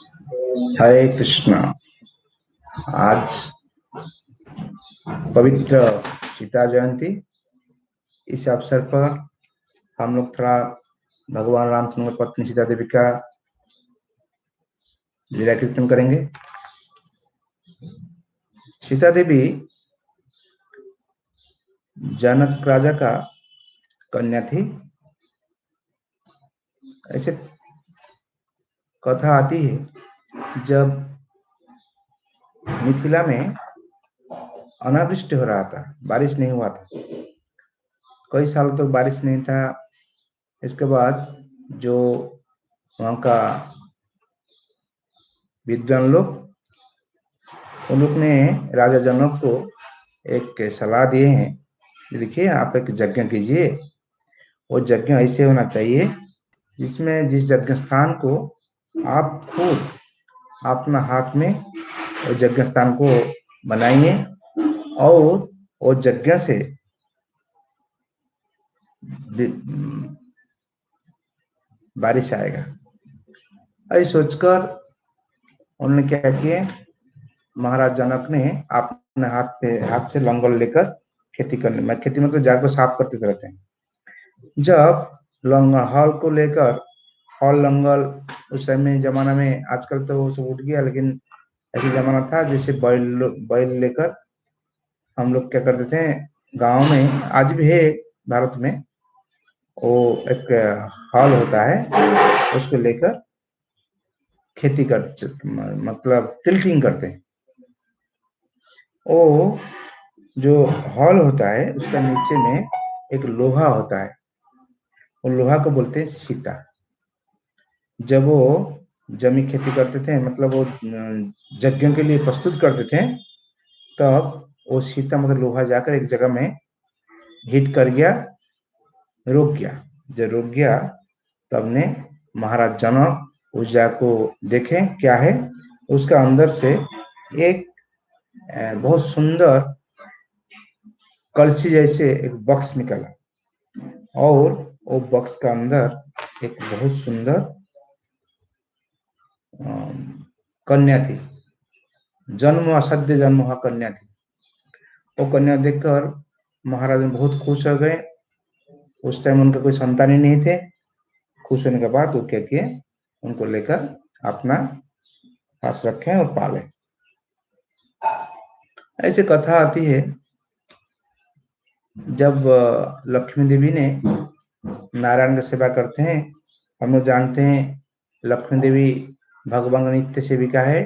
हरे कृष्णा। आज पवित्र सीता जयंती। इस अवसर पर हम लोग थोड़ा भगवान रामचंद्र पत्नी सीता देवी का लीला कीर्तन करेंगे। सीता देवी जनक राजा का कन्या थी। ऐसे कथा आती है, जब मिथिला में अनावृष्टि हो रहा था, बारिश नहीं हुआ था, कई साल तक बारिश नहीं था। इसके बाद जो वहाँ का विद्वान लोग, उन लोग ने राजा जनक को एक सलाह दिए हैं। देखिए, आप एक यज्ञ कीजिए। वो यज्ञ ऐसे होना चाहिए जिसमें जिस यज्ञ स्थान को आप खुद अपना हाथ में वो यज्ञ स्थान को बनाइए, और वो यज्ञ से बारिश आएगा। ऐसे सोचकर उन्होंने क्या किया, महाराज जनक ने अपने हाथ से लंगल लेकर खेती करने में, खेती मतलब जाग को साफ करते रहते हैं। जब लंगल हल को लेकर, हल लंगल उस समय जमाना में, आजकल तो वो सब उठ गया, लेकिन ऐसे जमाना था जैसे बैल बैल लेकर हम लोग क्या करते थे गांव में, आज भी है भारत में। वो एक हल होता है, उसको लेकर खेती करते, मतलब टिल्टिंग करते हैं। वो जो हल होता है उसका नीचे में एक लोहा होता है, वो लोहा को बोलते हैं सीता। जब वो जमी खेती करते थे, मतलब वो यज्ञों के लिए प्रस्तुत करते थे, तब वो सीता मतलब लोहा जाकर एक जगह में हिट कर गया, रुक गया। जब रुक गया, तब ने महाराज जनक उस जगह को देखे क्या है। उसका अंदर से एक बहुत सुंदर कलसी जैसे एक बॉक्स निकला, और वो बॉक्स का अंदर एक बहुत सुंदर कन्या थी। जन्म असध्य जन्म हुआ कन्या थी। वो कन्या देखकर महाराज बहुत खुश हो गए। उस टाइम उनका कोई संतान ही नहीं थे। खुश होने के बाद वो क्या किए, उनको लेकर अपना पास रखे और पाले। ऐसी कथा आती है, जब लक्ष्मी देवी ने नारायण की सेवा करते हैं। हम लोग जानते हैं लक्ष्मी देवी भगवान की नित्य सेविका है।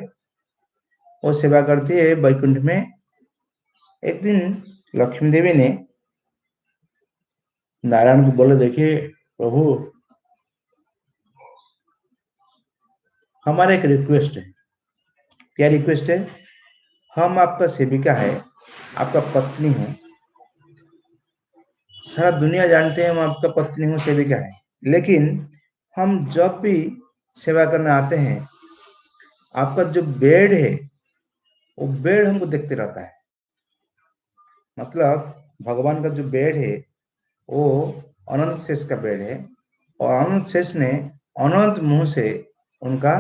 वो सेवा करती है वैकुंठ में। एक दिन लक्ष्मी देवी ने नारायण को बोले, देखिए प्रभु, हमारा एक रिक्वेस्ट है। क्या रिक्वेस्ट है? हम आपका सेविका है, आपका पत्नी हूँ। सारा दुनिया जानते हैं हम आपका पत्नी हूँ, सेविका है। लेकिन हम जब भी सेवा करने आते हैं, आपका जो बेड है, वो बेड हमको देखते रहता है। मतलब भगवान का जो बेड है, वो अनंत शेष का बेड है, और अनंत शेष ने अनंत मुंह से उनका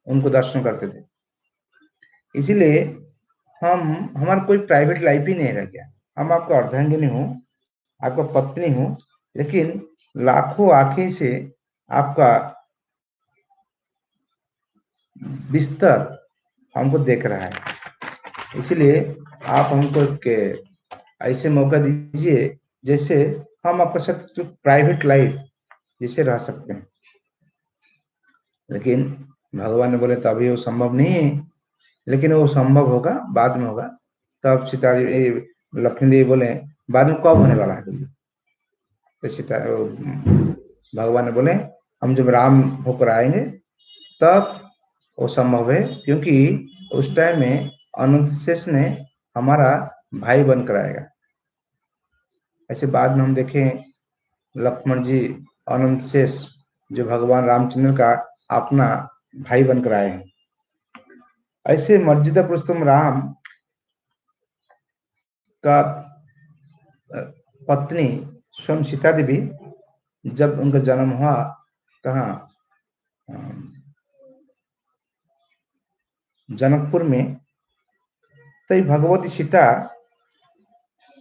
उनको दर्शन करते थे। इसीलिए हम हमारा कोई प्राइवेट लाइफ ही नहीं रह गया। हम आपका अर्धांगिनी हूँ, आपका पत्नी हूँ, लेकिन लाखों आंखें से आपका बिस्तर हमको देख रहा है। इसलिए आप हमको एक ऐसे मौका दीजिए जैसे हम आपके साथ प्राइवेट लाइफ जैसे रह सकते हैं। लेकिन भगवान ने बोले तो अभी वो संभव नहीं है, लेकिन वो संभव होगा, बाद में होगा। तब सीता लक्ष्मी देवी बोले, बाद में कब होने वाला है बोलिए। तो सीता भगवान ने बोले, हम जब राम होकर आएंगे तब वो संभव है, क्योंकि उस टाइम में अनंत शेष ने हमारा भाई बनकर आएगा। ऐसे बाद में हम देखें लक्ष्मण जी अनंत शेष जो भगवान रामचंद्र का अपना भाई बनकर आए हैं। ऐसे मर्यादा पुरुषोत्तम राम का पत्नी स्वयं सीता देवी, जब उनका जन्म हुआ कहाँ, जनकपुर में, तो ये भगवती सीता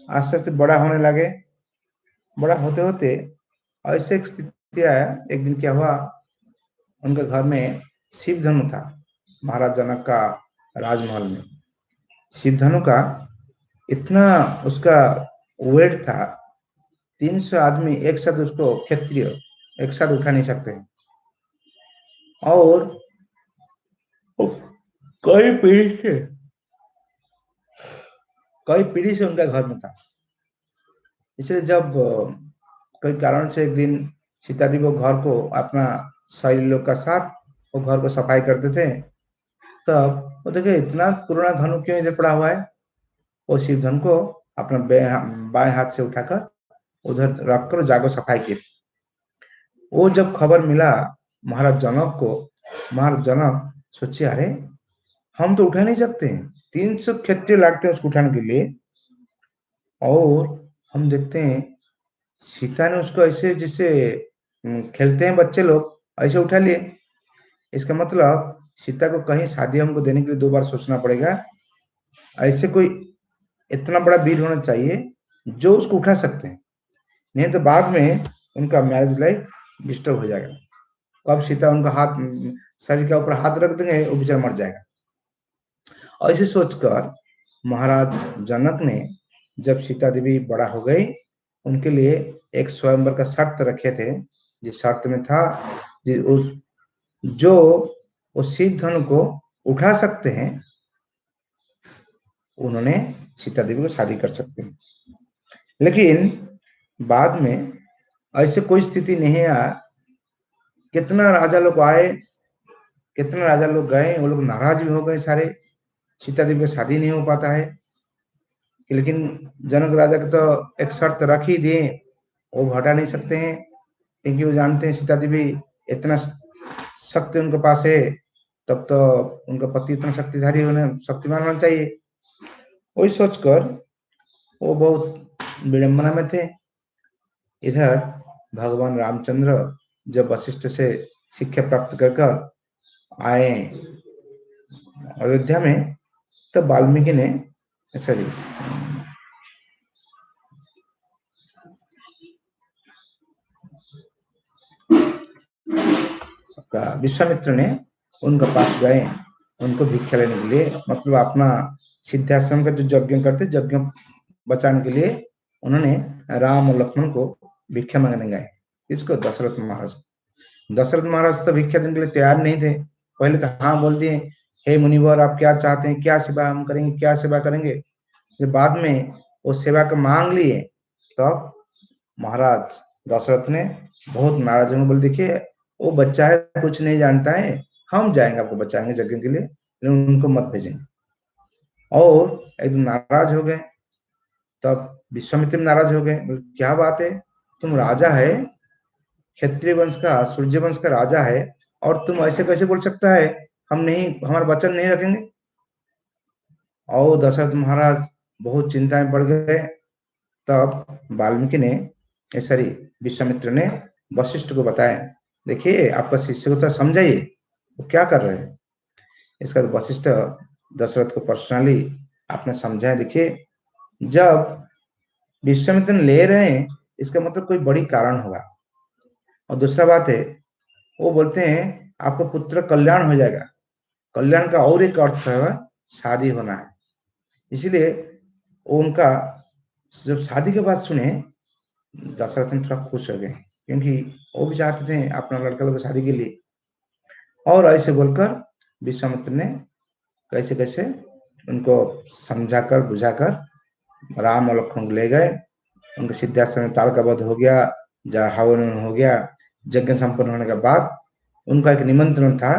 आस्ते आस्ते बड़ा होने लगे। बड़ा होते होते ऐसे एक स्थिति आया, एक दिन क्या हुआ, उनके घर में शिव धनु था। महाराज जनक का राजमहल में शिव धनु का इतना उसका वेट था, 300 आदमी एक साथ उसको, क्षत्रिय एक साथ उठा नहीं सकते हैं। और कई पीढ़ी से कई पीढ़ी से उनका घर में था। इसलिए जब कई कारण से एक दिन सीता जी वो घर को अपना सहेली लोग का साथ वो घर को सफाई करते थे, तब वो देखे इतना पुराना धनु क्यों इधर पड़ा हुआ है। वो शिव धनु को अपना बाएं हाथ से उठाकर उधर रखकर जाकर सफाई की थी। वो जब खबर मिला महाराज जनक को, महाराज जनक सोचे अरे हम तो उठा नहीं सकते, 300 क्षत्रिय लागते हैं उसको उठाने के लिए, और हम देखते हैं सीता ने उसको ऐसे जिससे खेलते हैं बच्चे लोग, ऐसे उठा लिए। इसका मतलब सीता को कहीं शादी हमको देने के लिए 2 बार सोचना पड़ेगा। ऐसे कोई इतना बड़ा वीर होना चाहिए जो उसको उठा सकते हैं, नहीं तो बाद में उनका मैरिज लाइफ डिस्टर्ब हो जाएगा। कब सीता उनका हाथ शरीर के ऊपर हाथ रख देंगे वो बेचारा मर जाएगा। ऐसे सोचकर महाराज जनक ने जब सीता देवी बड़ा हो गई, उनके लिए एक स्वयंवर का शर्त रखे थे, जिस शर्त में था जो उस शिव धनु को उठा सकते हैं उन्होंने सीता देवी को शादी कर सकते हैं। लेकिन बाद में ऐसे कोई स्थिति नहीं आया। कितना राजा लोग आए, कितना राजा लोग गए, वो लोग नाराज भी हो गए सारे, सीता देवी का शादी नहीं हो पाता है। लेकिन जनक राजा के तो एक शर्त रख ही दिए, वो हटा नहीं सकते हैं, क्योंकि वो जानते हैं सीता देवी इतना शक्ति उनके पास है, तब तो उनका पति इतना शक्तिशाली होने शक्तिमान होना चाहिए। वही सोचकर वो बहुत विडंबना में थे। इधर भगवान रामचंद्र जब वशिष्ठ से शिक्षा प्राप्त कर आए अयोध्या में, तब वाल्मीकि ने सॉरी विश्वामित्र ने उनके पास गए, उनको भिक्षा लेने के लिए, मतलब अपना सिद्धाश्रम का जो यज्ञ करते यज्ञ बचाने के लिए उन्होंने राम और लक्ष्मण को भिक्षा मांगने गए। इसको दशरथ महाराज, दशरथ महाराज तो भिक्षा देने के लिए तैयार नहीं थे। पहले तो हाँ बोल दिए, हे मुनिवर आप क्या चाहते हैं, क्या सेवा हम करेंगे, क्या सेवा करेंगे। जब बाद में वो सेवा का मांग लिए, तब महाराज दशरथ ने बहुत नाराज होंगे, बोल देखिए वो बच्चा है, कुछ नहीं जानता है, हम जाएंगे आपको बचाएंगे यज्ञ के लिए, लेकिन उनको मत भेजेंगे। और एकदम नाराज हो गए। तब विश्वामित्र नाराज हो गए, क्या बात है, तुम राजा है, क्षत्रिय वंश का, सूर्य वंश का राजा है, और तुम ऐसे कैसे बोल सकता है हम नहीं, हमारा वचन नहीं रखेंगे। और दशरथ महाराज बहुत चिंता में पड़ गए। तब वाल्मीकि ने सॉरी विश्वामित्र ने वशिष्ठ को बताया, देखिए आपका शिष्य को तो समझाइए वो क्या कर रहे हैं। इसका वशिष्ठ दशरथ को पर्सनली आपने समझाया, देखिए जब विश्वामित्र ले रहे हैं इसका मतलब कोई बड़ी कारण होगा। और दूसरा बात है, वो बोलते हैं आपको पुत्र कल्याण हो जाएगा, कल्याण का और एक अर्थ है शादी होना है। इसलिए वो उनका जब शादी के बाद सुने, दशरथ थोड़ा खुश हो गए, क्योंकि वो भी चाहते थे अपना लड़का लोग शादी के लिए। और ऐसे बोलकर विश्वामित्र ने कैसे कैसे उनको समझाकर बुझाकर राम और लक्ष्मण को ले गए। उनके सिद्धाश्रम में ताल का वध हो गया, हवन हो गया। यज्ञ संपन्न होने के बाद उनका एक निमंत्रण था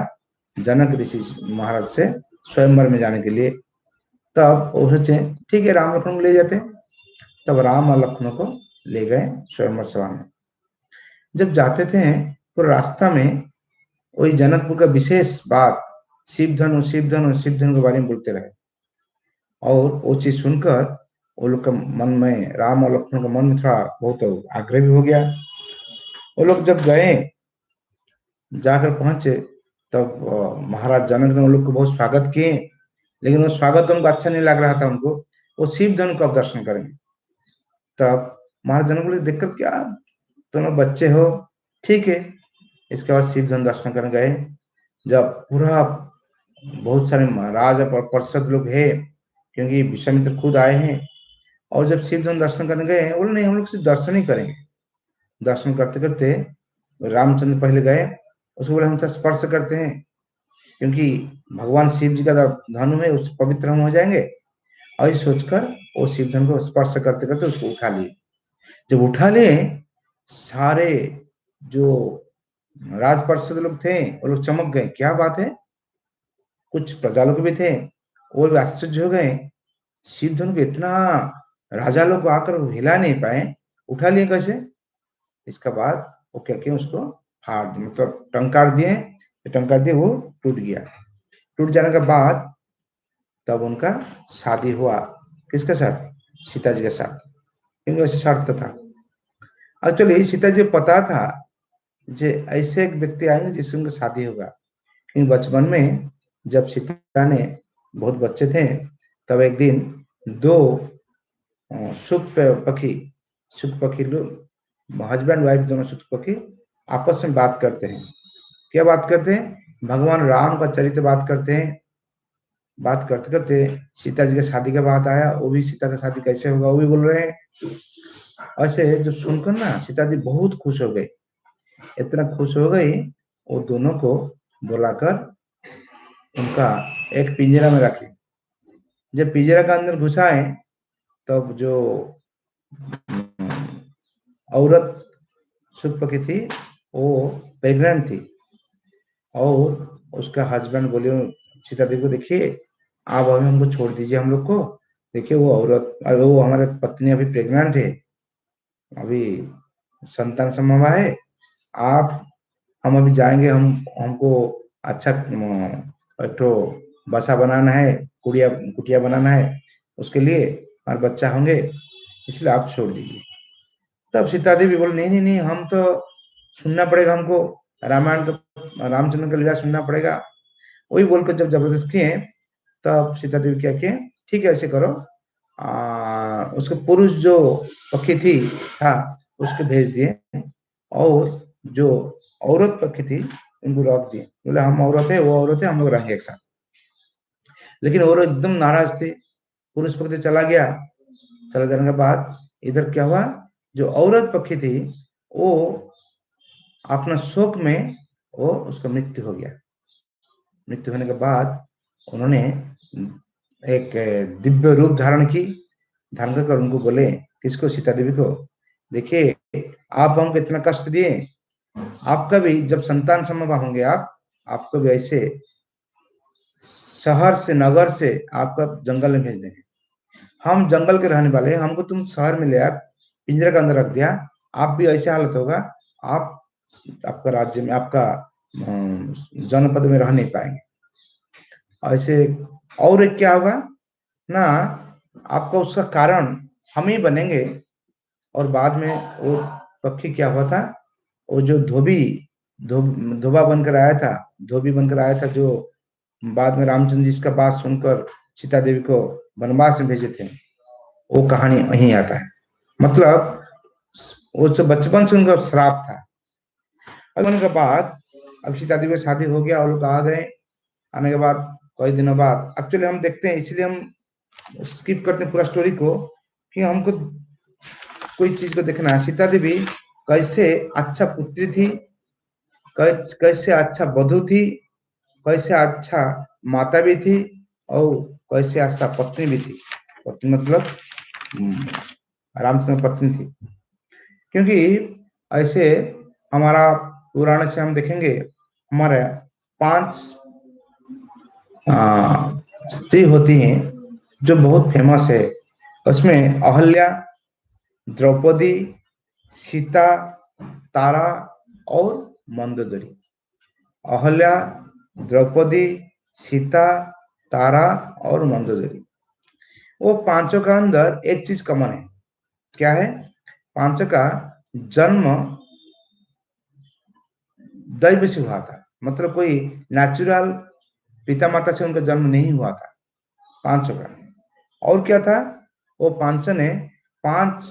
जनक ऋषि महाराज से स्वयंवर में जाने के लिए। तब वो सोचे ठीक है राम लक्ष्मण को ले जाते। तब राम और लक्ष्मण को ले गए स्वयंवर सभा में। जब जाते थे तो रास्ता में वही जनकपुर का विशेष बात, शिव धनु शिव धनु शिव धनु के बारे में बोलते रहे। और वो चीज सुनकर वो लोग का मन में, राम और लक्ष्मण का मन में थोड़ा बहुत आग्रह भी हो गया। वो लोग जब गए, जाकर पहुंचे, तब महाराज जनक ने उन लोग को बहुत स्वागत किए, लेकिन वो स्वागत उनको अच्छा नहीं लग रहा था उनको। वो शिव धनु का दर्शन करेंगे। तब महाराज जनक बोले, देखकर क्या दोनों बच्चे हो, ठीक है। इसके बाद शिव धनु दर्शन करने गए। जब पूरा बहुत सारे महाराज और पार्षद लोग है, क्योंकि विश्वामित्र खुद आए हैं, और जब शिव धनु दर्शन करने गए, बोले नहीं हम लोग सिर्फ दर्शन ही करेंगे। दर्शन करते करते रामचंद्र पहले गए, उसको बोले हम तो स्पर्श करते हैं, क्योंकि भगवान शिव जी का धनु है, उससे पवित्र हम हो जाएंगे। और ये सोचकर वो शिव धनु को स्पर्श करते करते उसको उठा लिए। जब उठा लिए, सारे जो राज पार्षद लोग थे वो लोग चमक गए, क्या बात है। कुछ प्रजा लोग भी थे, वो भी आश्चर्य हो गए, शिव धनु को इतना राजा लोग आकर हिला नहीं पाए, उठा लिए कैसे। इसके बाद वो क्या किया, उसको फाड़ दिए, मतलब टंकार दिए। टंकार दिए, वो टूट गया। टूट जाने के बाद तब उनका शादी हुआ। किसके साथ? सीता जी के साथ, क्योंकि ऐसे शर्त था। एक्चुअली सीता जी को पता था जे ऐसे एक व्यक्ति आएंगे जिससे उनका शादी होगा, क्योंकि बचपन में जब सीता ने बहुत बच्चे थे, तब एक दिन दो सुख पक्षी लोग, हस्बैंड वाइफ दोनों सुख पक्षी आपस में बात करते हैं। क्या बात करते हैं? भगवान राम का चरित्र बात करते हैं। बात करते करते सीता जी के शादी का बात आया, वो भी सीता का शादी कैसे होगा वो भी बोल रहे हैं। ऐसे जब सुनकर ना सीता जी बहुत खुश हो गई, इतना खुश हो गई, वो दोनों को बुलाकर उनका एक पिंजरा में रखी। जब पिंजरा के अंदर घुसाए, तब जो औरत सुख पकी थी, वो प्रेग्नेंट थी, और उसका हस्बैंड बोले सीता देवी को, देखिए आप अभी हमको छोड़ दीजिए, हम लोग को देखिए, वो औरत, वो हमारे पत्नी अभी प्रेग्नेंट है, अभी संतान संभवा है, आप हम अभी जाएंगे, हमको अच्छा एक तो बसा बनाना है, कुटिया कुटिया बनाना है, उसके लिए हमारे बच्चा होंगे, इसलिए आप छोड़ दीजिए। तब सीता देवी बोले, नहीं नहीं नहीं, हम तो सुनना पड़ेगा हमको, रामायण का, रामचंद्र का लीला सुनना पड़ेगा। वही बोलकर जब जबरदस्त किए, तब सीता देवी क्या किए, ठीक है ऐसे करो, उसके पुरुष जो पक्षी थी था उसको भेज दिए, और जो औरत पक्षी थी उनको रख दिए। बोले हम औरत है, वो औरत है, हम लोग रहेंगे एक साथ। लेकिन औरत एकदम नाराज थी, पुरुष पक्षी चला गया। चले जाने के बाद इधर क्या हुआ, जो औरत पक्षी थी वो अपना शोक में वो उसका मृत्यु हो गया। मृत्यु होने के बाद उन्होंने एक दिव्य रूप धारण कर उनको बोले, किसको? सीता देवी को, देखिए आप हमको इतना कष्ट दिए, आपका भी जब संतान संभव होंगे, आपको भी ऐसे शहर से, नगर से आपका जंगल में भेज देंगे। हम जंगल के रहने वाले हैं, हमको तुम शहर में ले आया, पिंजरे के अंदर रख दिया, आप भी ऐसे हालत होगा, आप आपका राज्य में, आपका जनपद में रह नहीं पाएंगे। ऐसे और एक क्या होगा ना, आपका उसका कारण हम ही बनेंगे। और बाद में वो पक्षी क्या हुआ था, वो जो धोबा बनकर आया था, धोबी बनकर आया था, जो बाद में रामचंद्र जी इसका बात सुनकर सीता देवी को वनवास में भेजे थे, वो कहानी वहीं आता है। मतलब वो जो बचपन से उनका श्राप था। अब उनके बाद अब सीता देवी की शादी हो गया, और लोग आ गए। आने के बाद कई दिनों बाद एक्चुअली हम देखते हैं, इसलिए हम स्किप करते हैं पूरा स्टोरी को, कि हमको कोई चीज को देखना है। सीता देवी कैसे अच्छा पुत्री थी, कैसे अच्छा वधू थी, कैसे अच्छा माता भी थी, और कैसे अच्छा पत्नी भी थी। पत्नी मतलब रामचंद्र पत्नी थी। क्योंकि ऐसे हमारा पुराण से हम देखेंगे, हमारे 5 स्त्री होती हैं जो बहुत फेमस है। उसमें अहल्या, द्रौपदी, सीता, तारा और मंदोदरी। अहल्या, द्रौपदी, सीता, तारा और मंदोदरी, वो पांचों का अंदर एक चीज कॉमन है। क्या है? पांचों का जन्म दैव से हुआ था, मतलब कोई नेचुरल पिता माता से उनका जन्म नहीं हुआ था पांचों का। और क्या था, वो पांचों ने 5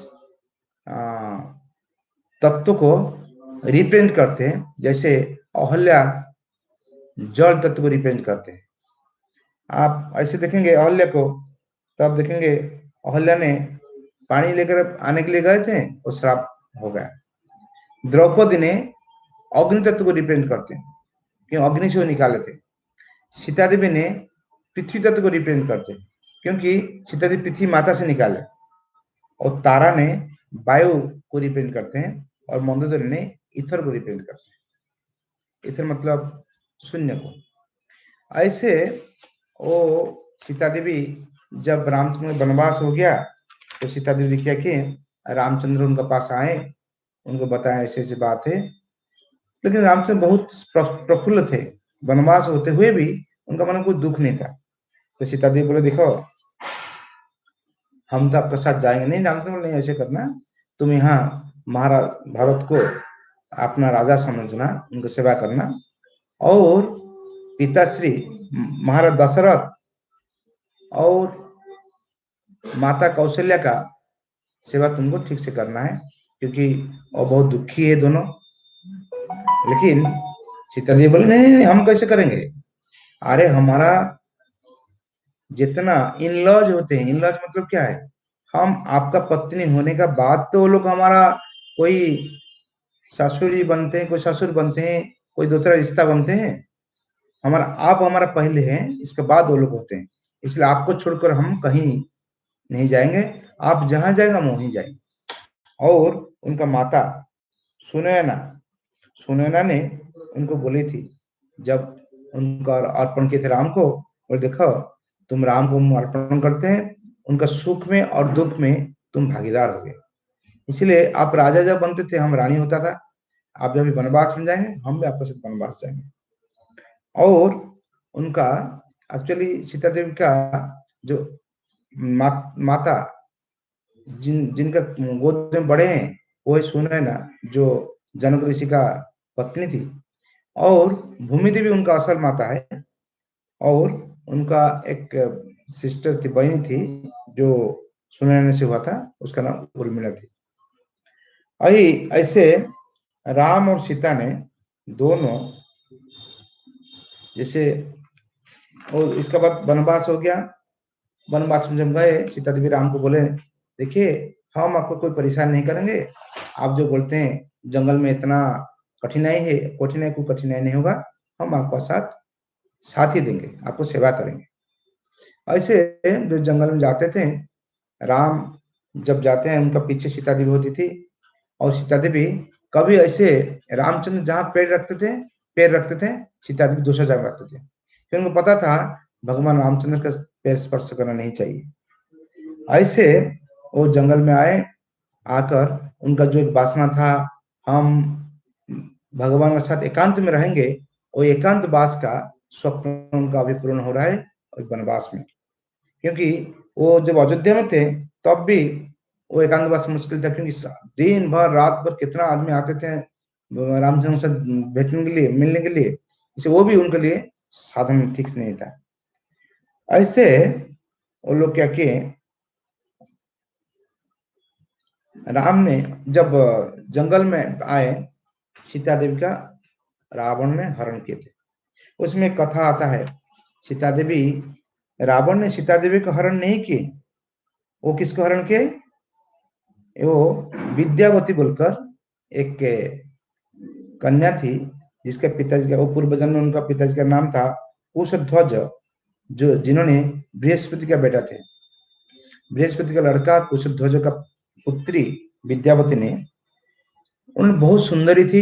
तत्व को रिप्रेजेंट करते हैं। जैसे अहल्या जल तत्व को रिप्रेजेंट करते हैं। आप ऐसे देखेंगे अहल्या को, तो आप देखेंगे अहल्या ने पानी लेकर आने के लिए गए थे, वो श्राप हो गया। द्रौपदी ने अग्नि तत्व को रिप्रेजेंट करते हैं, क्यों अग्नि से वो निकाले थे। सीता देवी ने पृथ्वी तत्व को रिप्रेजेंट करते हैं, क्योंकि सीता देवी पृथ्वी माता से निकाले। और तारा ने वायु को रिप्रेजेंट करते हैं, और मंदोदरी ने ईथर को रिप्रेजेंट करते हैं। ईथर मतलब शून्य को। ऐसे वो सीता देवी जब रामचंद्र वनवास हो गया, तो सीता देवी ने क्या कि रामचंद्र उनके पास आए, उनको बताया ऐसे ऐसी बात है। लेकिन रामचंद्र बहुत प्रफुल्ल थे, वनवास होते हुए भी उनका मन में कोई दुख नहीं था। तो सीता देवी बोले, देखो हम तो आपके साथ जाएंगे। नहीं, रामचंद्र बोले, नहीं ऐसे करना, तुम यहाँ महाराज भारत को अपना राजा समझना, उनकी सेवा करना, और पिताश्री महाराज दशरथ और माता कौशल्या का सेवा तुमको ठीक से करना है, क्योंकि वो बहुत दुखी है दोनों। लेकिन सीता देवी बोले, नहीं नहीं नहीं, हम कैसे करेंगे? अरे हमारा जितना इन लॉज होते हैं, इन लॉज मतलब क्या है, हम आपका पत्नी होने का बाद तो वो लोग हमारा कोई ससुरी बनते हैं, कोई ससुर बनते हैं, कोई दूसरा रिश्ता बनते हैं। हमारा आप हमारा पहले हैं, इसके बाद वो लोग होते हैं। इसलिए आपको छोड़कर हम कहीं नहीं जाएंगे, आप जहां जाएंगे हम वहीं जाएंगे। और उनका माता सुनैना सुनैना ने उनको बोली थी, जब उनका अर्पण किए थे राम को, और देखो तुम राम को अर्पण करते हैं, उनका सुख में और दुख में तुम भागीदार हो गए। इसलिए आप राजा जब बनते थे, हम रानी होता था। आप जब भी वनवास में जाएंगे, हम भी आपके साथ वनवास जाएंगे। और उनका एक्चुअली सीता देवी का जो माता जिनका गोद में बड़े हैं, वो सुनैना, जो जनक ऋषि का पत्नी थी। और भूमि देवी उनका असल माता है। और उनका एक सिस्टर थी, बहनी थी, जो सुनैना से हुआ था, उसका नाम उर्मिला थी। ऐसे राम और सीता ने दोनों, जैसे, और इसके बाद वनवास हो गया। वनवास में जब गए, सीता देवी राम को बोले, देखिए हम आपको कोई परेशान नहीं करेंगे, आप जो बोलते हैं जंगल में इतना कठिनाई है, कोई कठिनाई नहीं होगा, हम आपका साथ ही देंगे, आपको सेवा करेंगे। ऐसे जो जंगल में जाते थे, राम जब जाते हैं, उनका पीछे सीता देवी होती थी। और सीता देवी कभी ऐसे रामचंद्र जहां पैर रखते थे, सीता देवी दूसरा जगह रखते थे, क्योंकि उनको पता था भगवान रामचंद्र का पैर स्पर्श करना नहीं चाहिए। ऐसे वो जंगल में आए, आकर उनका जो एक वासना था, हम भगवान के साथ एकांत में रहेंगे, वो एकांत वास का स्वप्न उनका अभी पूर्ण हो रहा है और वनवास में। क्योंकि वो जब अयोध्या में थे, तब भी वो एकांतवास मुश्किल था, क्योंकि दिन भर रात भर कितना आदमी आते थे रामचंद्र से बैठने के लिए, मिलने के लिए। इसे वो भी उनके लिए साधन ठीक से नहीं था। ऐसे वो लोग क्या किए, राम ने जब जंगल में आए, सीता देवी का रावण ने हरण किए थे। उसमें कथा आता है, सीता देवी, रावण ने सीता देवी को हरण नहीं किए। वो किसको हरण किए? वो विद्यावती बोलकर एक कन्या थी, जिसके पिताजी का, वो पूर्व जन्म में उनका पिताजी का नाम था कुशध्वज, जो जिन्होंने बृहस्पति का बेटा थे। बृहस्पति का लड़का कुशध्वज का पुत्री विद्यावती ने, उन्हें बहुत सुंदरी थी,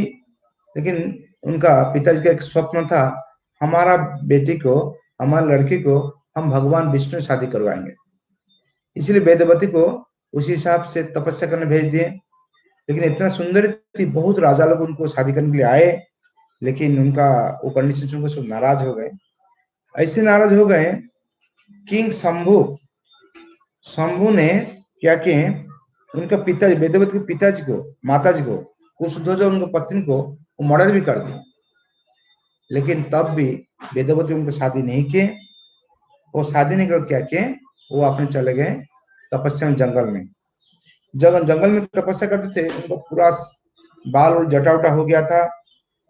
लेकिन उनका पिताजी का एक स्वप्न था, हमारा बेटी को, हमारी लड़की को हम भगवान विष्णु से शादी करवाएंगे। इसलिए वेदवती को उसी हिसाब से तपस्या करने भेज दिए। लेकिन इतना सुंदर थी, बहुत राजा लोग उनको शादी करने के लिए आए, लेकिन उनका वो कंडीशन सुनकर सब नाराज हो गए। ऐसे नाराज हो गए, किंग शंभु ने क्या किए, उनका पिताजी, वेदवती के पिताजी को, माताजी को, कुशध्वज, उनकी पत्नी को मर्डर भी कर दिया। लेकिन तब भी वेदवती उनको शादी नहीं किए। वो शादी नहीं कर क्या किए, वो अपने चले गए तपस्या में जंगल में। जब जंगल में तपस्या करते थे उनको पूरा बाल और जटा उटा हो गया था,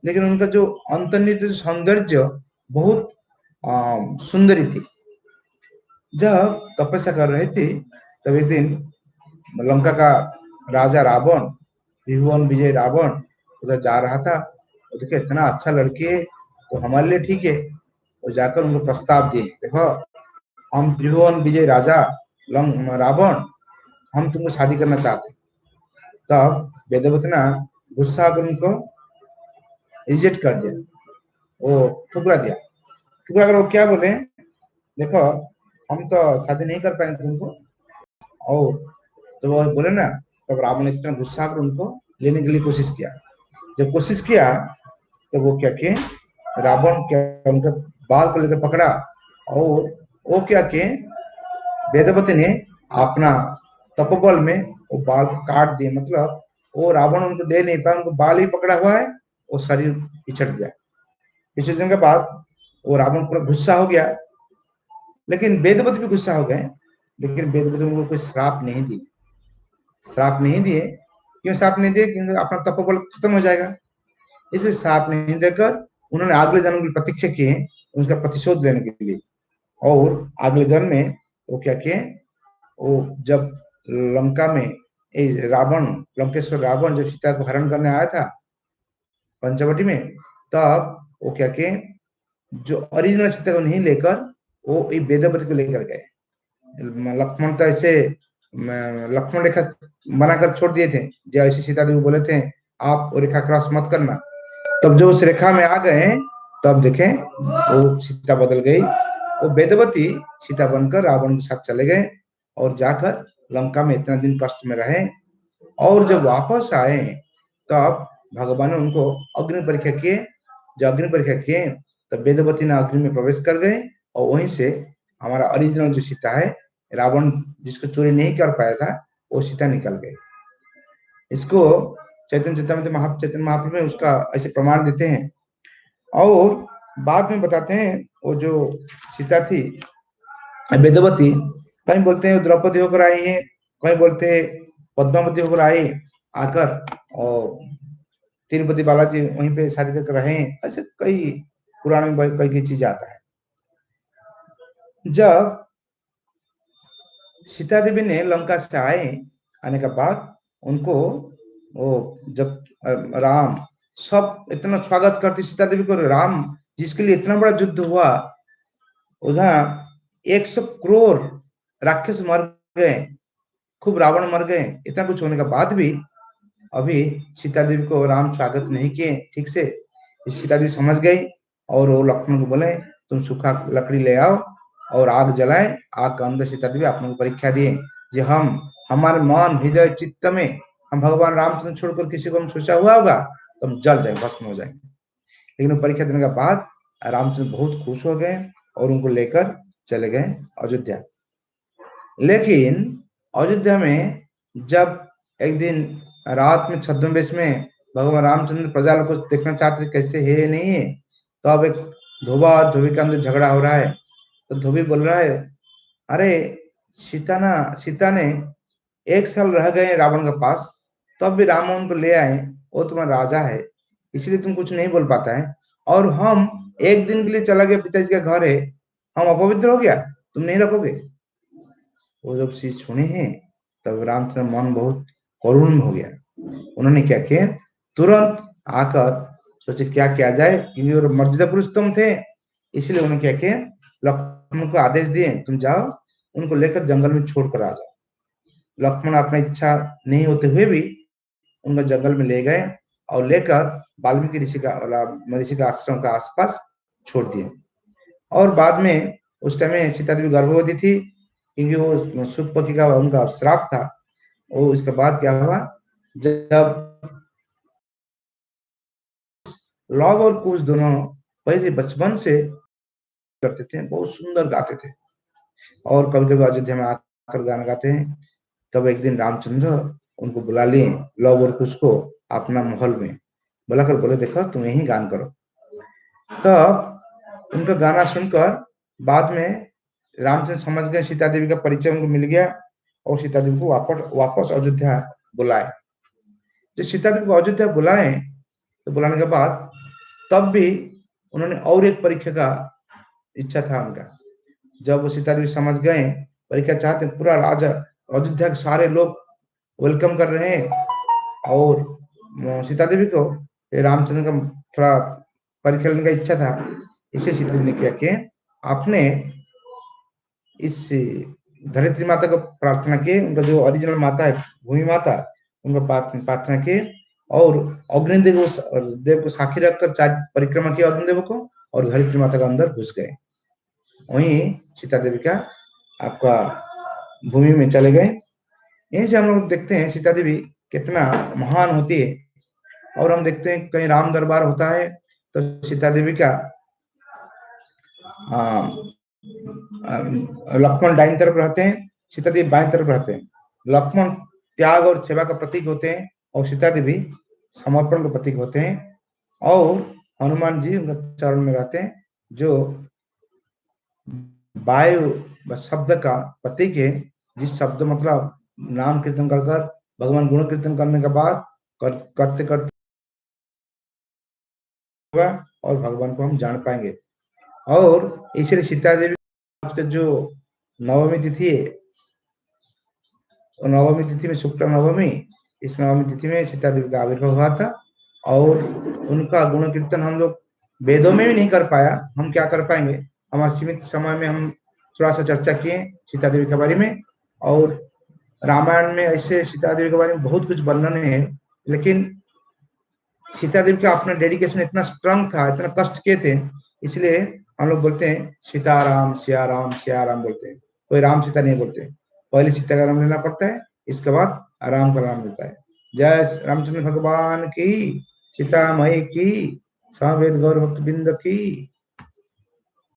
लेकिन उनका जो अंतर्निहित सौंदर्य बहुत सुंदरी थी। जब तपस्या कर रहे थे तब एक दिन लंका का राजा रावण, त्रिभुवन विजय रावण उधर जा रहा था। वो देखे इतना अच्छा लड़की है तो हमारे लिए ठीक है। वो जाकर उनको प्रस्ताव दिए, देखो हम त्रिभुवन विजय राजा रावण, हम तुमको शादी करना चाहते। तब वेदवती ने गुस्सा कर उनको रिजेक्ट कर दिया, वो ठुकरा दिया। ठुकरा कर वो क्या बोले, देखो हम तो शादी नहीं कर पाएंगे तुमको। और तो वो बोले ना, तब रावण ने इतना गुस्सा कर उनको लेने के लिए कोशिश किया। जब कोशिश किया तो वो क्या किए, रावण क्या उनका बाल को लेकर पकड़ा और वो क्या किए, वेदवती ने अपना तपोबल में वो बाल को काट दिए। मतलब वो रावण उनको दे नहीं पाया, उनको बाल ही पकड़ा हुआ है, वो शरीर पिछड़ गया। पिछड़ने के बाद वो रावण पूरा गुस्सा हो गया, लेकिन वेदवती भी गुस्सा हो गए। लेकिन वेदवती उनको कोई श्राप नहीं दी, श्राप नहीं दिए। क्यों श्राप नहीं दिए, क्योंकि अपना तपोबल खत्म हो जाएगा, इसलिए श्राप नहीं देकर उन्होंने अगले जन्म की प्रतीक्षा किए उनका प्रतिशोध लेने के लिए। और अगले जन्म में वो क्या किए, वो जब लंका में रावण, लंकेश्वर रावण जब सीता को हरण करने आया था पंचवटी में, तब वो क्या किए, जो ओरिजिनल सीता को नहीं लेकर वो वेदवती को लेकर गए। लक्ष्मण तो ऐसे लक्ष्मण रेखा बनाकर छोड़ दिए थे, जैसे सीता देवी बोले थे आप वो रेखा क्रॉस मत करना। तब जो उस रेखा में आ गए तब देखें वो सीता बदल गई। वो वेदवती सीता बनकर रावण के साथ चले गए और जाकर लंका में इतना दिन कष्ट में रहे। और जब वापस आए तब भगवान ने उनको अग्नि परीक्षा किए। जब अग्नि परीक्षा किए तब वेदवती ने अग्नि में प्रवेश कर गए और वहीं से हमारा ओरिजिनल जो सीता है, रावण जिसको चोरी नहीं कर पाया था, वो सीता निकल गई। इसको चैतन्य चैतन्य महाप्रभु में उसका ऐसे प्रमाण देते हैं। और बाद में बताते हैं वो जो सीता थी वेदवती, कहीं बोलते हैं द्रौपदी होकर आई है, कहीं बोलते हैं पद्मावती होकर आई आकर और तिरुपति बालाजी वहीं पे शादी करके रहे। ऐसे कई पुराण में कई कई चीज आता है। जब सीता देवी ने लंका से आने के बाद उनको वो जब राम सब इतना स्वागत करते सीता देवी को, राम जिसके लिए इतना बड़ा युद्ध हुआ, उधर 100 करोड़ राक्षस मर गए, खूब रावण मर गए, इतना कुछ होने के बाद भी अभी सीता देवी को राम स्वागत नहीं किए ठीक से। सीता देवी समझ गई और वो लक्ष्मण को बोले तुम सूखा लकड़ी ले आओ और आग जलाए। आग के अंदर सीता देवी अपने को परीक्षा दिए जो हम हमारे मन हृदय चित्त में हम भगवान रामचंद्र छोड़कर किसी को हम सोचा हुआ होगा तो हम जल जाए, भस्म हो जाएंगे। लेकिन वो परीक्षा देने के बाद रामचंद्र बहुत खुश हो गए और उनको लेकर चले गए अयोध्या। लेकिन अयोध्या में जब एक दिन रात में छद्मवेश में भगवान रामचंद्र प्रजा लोग को देखना चाहते कैसे है नहीं है, तो अब एक धोबा और धोबी के अंदर झगड़ा हो रहा है। तो धोबी बोल रहा है, अरे सीता ने 1 साल रह गए रावण के पास, तब भी राम उनको ले आए, वो तुम्हारा राजा है इसलिए तुम कुछ नहीं बोल पाता है, और हम एक दिन के लिए चला गया पिताजी का घर है, हम अपवित्र हो गया, तुम नहीं रखोगे। वो जब चीज सुने हैं तब रामचंद्र मन बहुत करुण हो गया। उन्होंने क्या किया, तुरंत आकर सोचे क्या किया जाए, क्योंकि वो मर्यादा पुरुषोत्तम थे, इसलिए उन्होंने क्या किया, लक्ष्मण को आदेश दिए तुम जाओ उनको लेकर जंगल में छोड़कर आ जाओ। लक्ष्मण अपना इच्छा नहीं होते हुए भी उनको जंगल में ले गए और लेकर वाल्मीकि ऋषि का आश्रम का आसपास छोड़ दिए। और बाद में उस टाइम में सीता देवी गर्भवती थी, क्योंकि वो शुक पक्षी का उनका श्राप था। और उसके बाद क्या हुआ, जब लव और कुश दोनों पहले बचपन से करते थे, बहुत सुंदर गाते थे और कभी कभी अयोध्या में आकर गाना गाते हैं। तब एक दिन रामचंद्र उनको बुला लिए लव और कुश को अपना महल में बुलाकर बोले देखो तुम यही गान करो। तब उनका गाना सुनकर बाद में रामचंद्र समझ गए, सीता देवी का परिचय उनको मिल गया और सीता देवी को वापस अयोध्या बुलाए। जब सीता देवी को अयोध्या बुलाए तो बुलाने के बाद तब भी उन्होंने और एक परीक्षा का इच्छा था उनका। जब वो सीता देवी समझ गए परीक्षा चाहते, पूरा राजा अयोध्या के सारे लोग वेलकम कर रहे हैं और सीता देवी को रामचंद्र का थोड़ा परीक्षा लेने का इच्छा था। इसे सीता देवी ने क्या किया, आपने इस धरित्री माता को प्रार्थना की, उनका जो ओरिजिनल माता है भूमि माता, उनका प्रार्थना की और अग्निदेव को साक्षी रखकर चार परिक्रमा किया अग्निदेव को और धरित्री माता का अंदर घुस गए। वहीं सीता देवी का आपका भूमि में चले गए। यहीं से हम लोग देखते हैं सीता देवी कितना महान होती है। और हम देखते हैं कहीं राम दरबार होता है तो सीता देवी का लक्ष्मण दाईं तरफ रहते हैं, सीता देवी बाएं तरफ रहते हैं। लक्ष्मण त्याग और सेवा का प्रतीक होते हैं और सीता देवी समर्पण का प्रतीक होते हैं और हनुमान जी उनका चरण में रहते हैं, जो वायु शब्द का प्रतीक है। जिस शब्द मतलब नाम कीर्तन कर भगवान गुण कीर्तन करने के बाद करते करते और भगवान को हम जान पाएंगे। और इसलिए सीता देवी आज का जो नवमी तिथि है, नवमी तिथि में शुक्ल नवमी, इस नवमी तिथि में सीता देवी का आविर्भाव हुआ था और उनका गुण कीर्तन हम लोग वेदों में भी नहीं कर पाया, हम क्या कर पाएंगे। हमारे सीमित समय में हम थोड़ा सा चर्चा किए सीता देवी के बारे में। और रामायण में ऐसे सीता देवी के बारे में बहुत कुछ वर्णन है, लेकिन सीता देवी का अपना डेडिकेशन इतना स्ट्रांग था, इतना कष्ट किए थे, इसलिए हम लोग बोलते हैं सीताराम सियाराम सियाराम बोलते हैं, कोई राम सीता नहीं बोलते। पहले सीता का नाम लेना पड़ता है, इसके बाद राम का नाम मिलता है। जय रामचंद्र भगवान की, सीता मई की, सावेद गौर भक्त बिंद की।